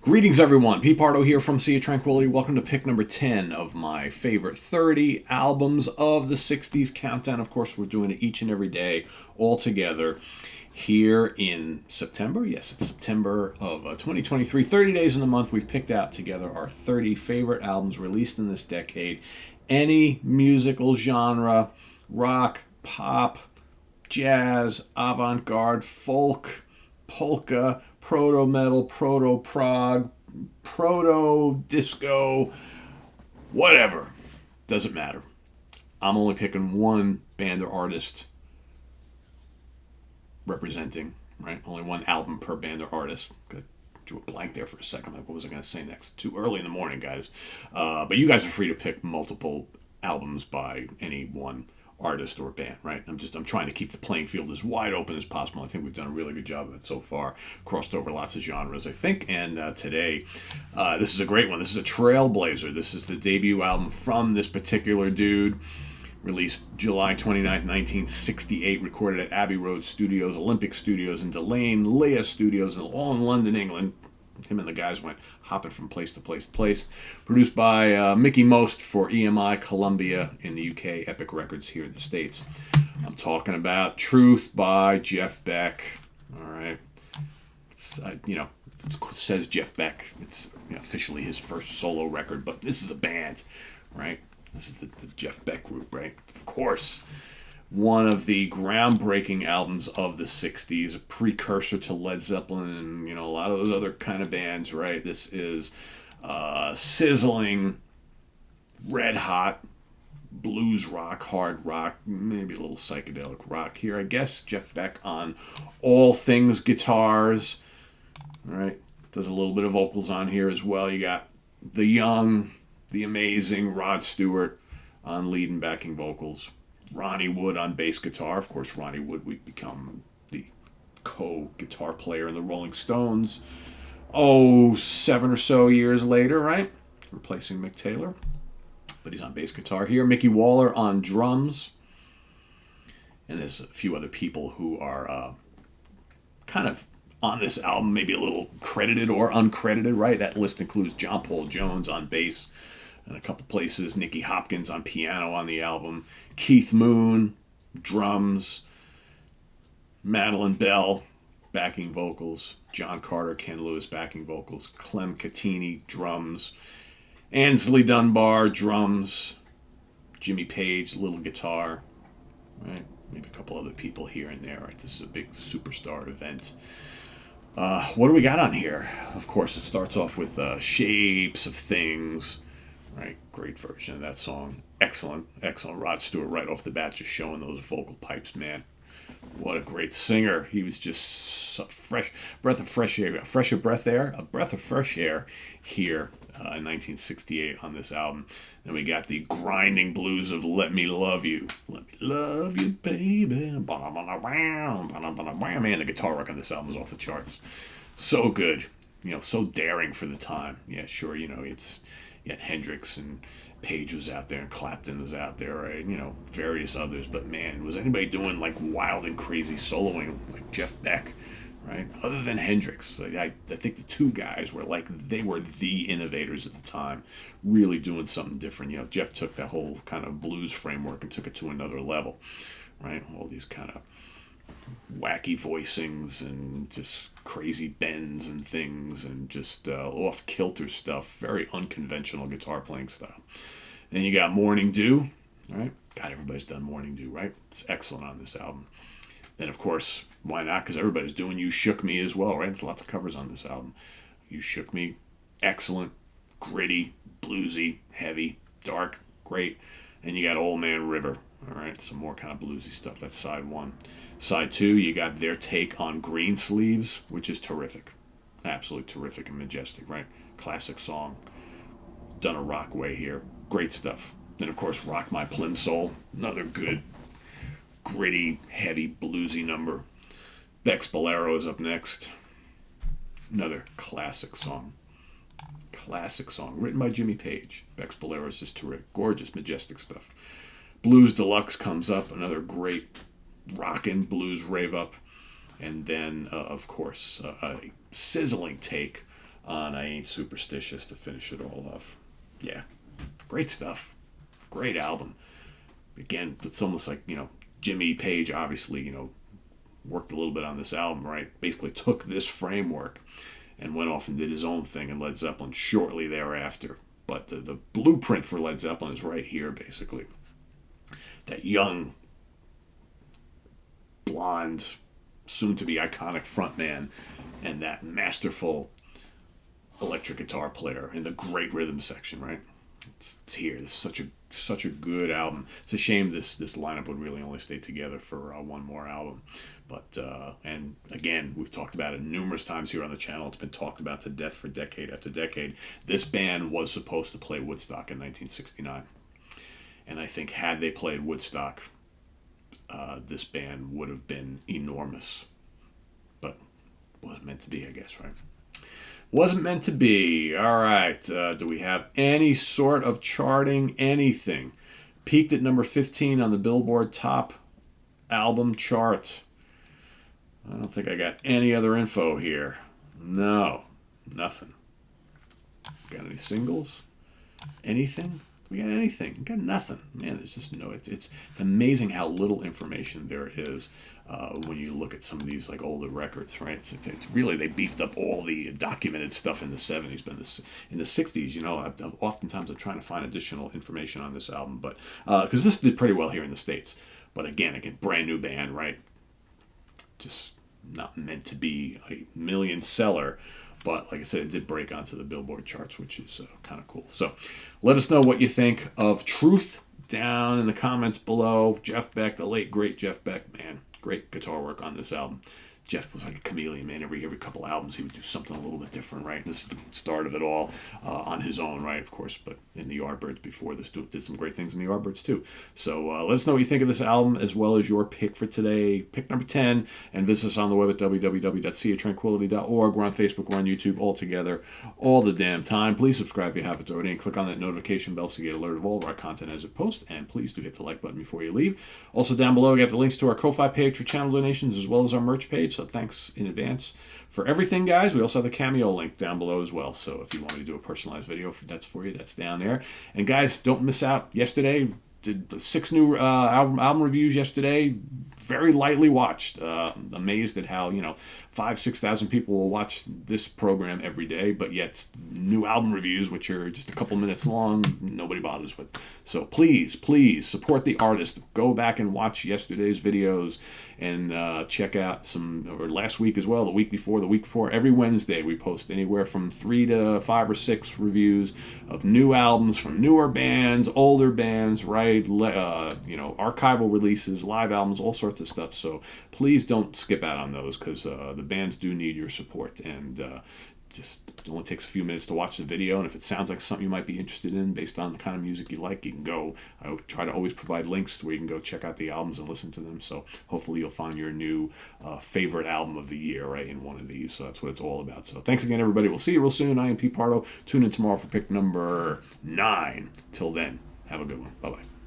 Greetings, everyone. Pete Pardo here from Sea of Tranquility. Welcome to pick number 10 of my favorite 30 albums of the 60s countdown. Of course, we're doing it each and every day all together here in September. Yes, it's September of 2023. 30 days in the month, we've picked out together our 30 favorite albums released in this decade. Any musical genre, rock, pop, jazz, avant-garde, folk, polka, proto-metal, proto-prog, proto-disco, whatever. Doesn't matter. I'm only picking one band or artist representing, right? Only one album per band or artist. Good. Drew a blank there for a second. Like, what was I going to say next? Too early in the morning, guys. But you guys are free to pick multiple albums by any one artist or band, right? I'm trying to keep the playing field as wide open as possible. I think we've done a really good job of it so far. Crossed over lots of genres, I think. And today, this is a great one. This is a trailblazer. This is the debut album from this particular dude. Released July 29th, 1968. Recorded at Abbey Road Studios, Olympic Studios, and Delane Leah Studios, all in London, England. Him and the guys went hopping from place to place to place. Produced by Mickey Most for EMI, Columbia in the UK, Epic Records here in the States. I'm talking about Truth by Jeff Beck. All right. It says Jeff Beck. It's officially his first solo record, but this is a band, right? This is the Jeff Beck group, right? Of course. One of the groundbreaking albums of the 60s, a precursor to Led Zeppelin and, a lot of those other kind of bands, right? This is sizzling, red hot blues rock, hard rock, maybe a little psychedelic rock here. I guess Jeff Beck on all things guitars, all right? Does a little bit of vocals on here as well. You got the young, the amazing Rod Stewart on lead and backing vocals. Ronnie Wood on bass guitar. Of course, Ronnie Wood would become the co-guitar player in the Rolling Stones. 7 or so years later, right? Replacing Mick Taylor. But he's on bass guitar here. Mickey Waller on drums. And there's a few other people who are kind of on this album, maybe a little credited or uncredited, right? That list includes John Paul Jones on bass. In a couple places, Nicky Hopkins on piano on the album, Keith Moon, drums, Madeline Bell, backing vocals, John Carter, Ken Lewis, backing vocals, Clem Catini, drums, Ansley Dunbar, drums, Jimmy Page, little guitar, right? Maybe a couple other people here and there, right? This is a big superstar event. What do we got on here? Of course, it starts off with Shapes of Things. Right, great version of that song. Excellent. Rod Stewart right off the bat, just showing those vocal pipes, man. What a great singer. He was just so fresh, breath of fresh air, a breath of fresh air here in 1968 on this album. Then we got the grinding blues of Let Me Love You. Let me love you, baby. Man, the guitar work on this album is off the charts. So good. So daring for the time. Yeah, sure, it's... Yet Hendrix and Page was out there and Clapton was out there, right? Various others. But man, was anybody doing like wild and crazy soloing like Jeff Beck, right? Other than Hendrix, I think the two guys were they were the innovators at the time, really doing something different. Jeff took that whole kind of blues framework and took it to another level, right? All these kind of wacky voicings and just crazy bends and things and just off-kilter stuff. Very unconventional guitar playing style. Then you got Morning Dew, right? God, everybody's done Morning Dew, right? It's excellent on this album. Then, of course, why not? Because everybody's doing You Shook Me as well, right? There's lots of covers on this album. You Shook Me, excellent, gritty, bluesy, heavy, dark, great. And you got Old Man River, all right? Some more kind of bluesy stuff. That's side one. Side two, you got their take on Greensleeves, which is terrific. Absolutely terrific and majestic, right? Classic song. Done a rock way here. Great stuff. Then, of course, Rock My Plimsoll. Another good, gritty, heavy, bluesy number. Beck's Bolero is up next. Another classic song. Written by Jimmy Page. Beck's Bolero is just terrific. Gorgeous, majestic stuff. Blues Deluxe comes up. Another great rockin' blues rave up. And then, of course, a sizzling take on I Ain't Superstitious to finish it all off. Yeah, great stuff. Great album. Again, it's almost like, Jimmy Page obviously, worked a little bit on this album, right? Basically took this framework and went off and did his own thing in Led Zeppelin shortly thereafter. But the blueprint for Led Zeppelin is right here, basically. That young, blonde, soon-to-be iconic frontman and that masterful electric guitar player and the great rhythm section, right? It's here. It's such a good album. It's a shame this lineup would really only stay together for one more album. But and again, we've talked about it numerous times here on the channel. It's been talked about to death for decade after decade. This band was supposed to play Woodstock in 1969, and I think had they played Woodstock, this band would have been enormous. But wasn't meant to be, I guess, right? Wasn't meant to be. All right. Do we have any sort of charting? Anything? Peaked at number 15 on the Billboard Top Album chart. I don't think I got any other info here. No. Nothing. Got any singles? Anything? We got anything? We got nothing. Man, there's just no... It's amazing how little information there is when you look at some of these like older records, right? It's really, they beefed up all the documented stuff in the 70s, but in the 60s, oftentimes I'm trying to find additional information on this album, but because this did pretty well here in the States. But again, brand new band, right? Just not meant to be a million seller. But like I said, it did break onto the Billboard charts, which is kind of cool. So let us know what you think of Truth down in the comments below. Jeff Beck, the late, great Jeff Beck, man. Great guitar work on this album. Jeff was like a chameleon, man. Every couple albums, he would do something a little bit different, right? This is the start of it all on his own, right, of course. But in the Yardbirds before this, did some great things in the Yardbirds, too. So let us know what you think of this album, as well as your pick for today, pick number 10. And visit us on the web at www.seatranquility.org. We're on Facebook, we're on YouTube, all together, all the damn time. Please subscribe if you haven't already, and click on that notification bell so you get alerted of all of our content as it posts. And please do hit the like button before you leave. Also, down below, we have the links to our Ko-Fi page for channel donations, as well as our merch page. So thanks in advance for everything, guys. We also have the Cameo link down below as well. So if you want me to do a personalized video that's for you, that's down there. And guys, don't miss out. Yesterday, did 6 new album reviews yesterday. Very lightly watched. Amazed at how 5,000-6,000 people will watch this program every day, but yet new album reviews, which are just a couple minutes long, nobody bothers with. So please support the artist. Go back and watch yesterday's videos and check out or last week as well, the week before. Every Wednesday we post anywhere from 3 to 5 or 6 reviews of new albums from newer bands, older bands, right? Archival releases, live albums, all sorts of stuff. So please don't skip out on those, because the bands do need your support. And it only takes a few minutes to watch the video, and if it sounds like something you might be interested in based on the kind of music you like, you can go. I try to always provide links where you can go check out the albums and listen to them. So hopefully you'll find your new favorite album of the year, right, in one of these. So that's what it's all about. So thanks again, everybody. We'll see you real soon. I am Pete Pardo. Tune in tomorrow for pick number 9. Till then, have a good one. Bye-bye.